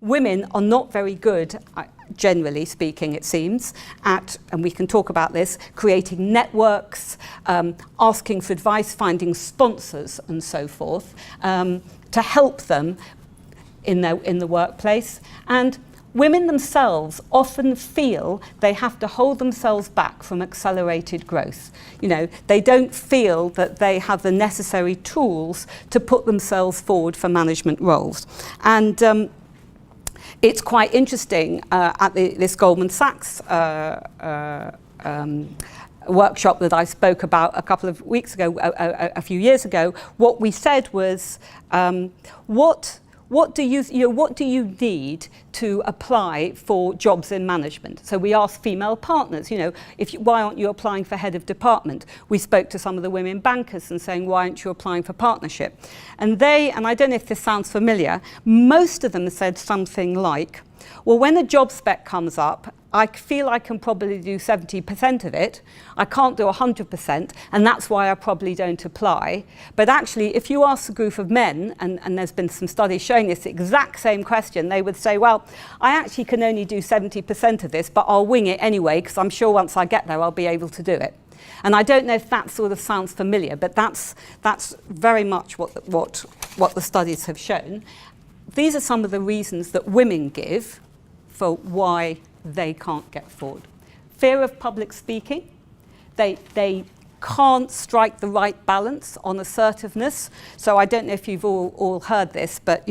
Women are not very good, generally speaking it seems, at, and we can talk about this, creating networks, asking for advice, finding sponsors and so forth, to help them in the workplace. And women themselves often feel they have to hold themselves back from accelerated growth. You know, they don't feel that they have the necessary tools to put themselves forward for management roles. And it's quite interesting at this Goldman Sachs workshop that I spoke about a couple of weeks ago, a few years ago. What we said was, what do you need to apply for jobs in management? So we asked female partners, why aren't you applying for head of department? We spoke to some of the women bankers and saying, why aren't you applying for partnership? And I don't know if this sounds familiar, most of them said something like, well, when a job spec comes up, I feel I can probably do 70% of it. I can't do 100%, and that's why I probably don't apply. But actually, if you ask a group of men, and there's been some studies showing this exact same question, they would say, well, I actually can only do 70% of this, but I'll wing it anyway, because I'm sure once I get there, I'll be able to do it. And I don't know if that sort of sounds familiar, but that's very much what the studies have shown. These are some of the reasons that women give for why they can't get forward. Fear of public speaking. They can't strike the right balance on assertiveness. So I don't know if you've all heard this, but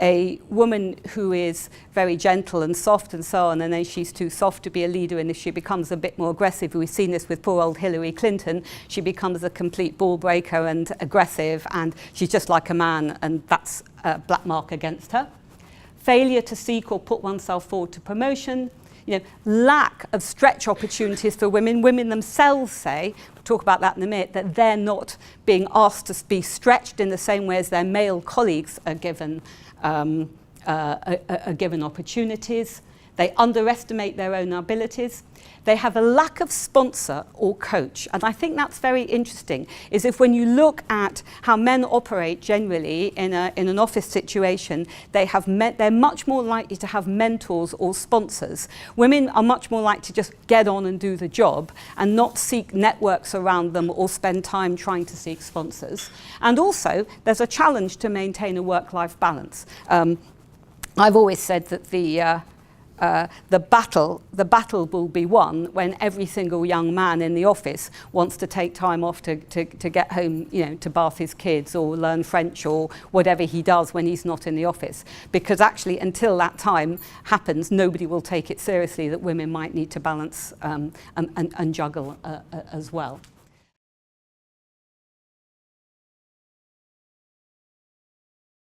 a woman who is very gentle and soft and so on, and then she's too soft to be a leader, and if she becomes a bit more aggressive, we've seen this with poor old Hillary Clinton, she becomes a complete ball breaker and aggressive, and she's just like a man, and that's a black mark against her. Failure to seek or put oneself forward to promotion, lack of stretch opportunities for women. Women themselves say, we'll talk about that in a minute, that they're not being asked to be stretched in the same way as their male colleagues are given opportunities. They underestimate their own abilities. They have a lack of sponsor or coach. And I think that's very interesting, is if when you look at how men operate generally in an office situation, they're much more likely to have mentors or sponsors. Women are much more likely to just get on and do the job and not seek networks around them or spend time trying to seek sponsors. And also, there's a challenge to maintain a work-life balance. I've always said that the battle will be won when every single young man in the office wants to take time off to get home, to bath his kids or learn French or whatever he does when he's not in the office. Because actually, until that time happens, nobody will take it seriously that women might need to balance and juggle as well.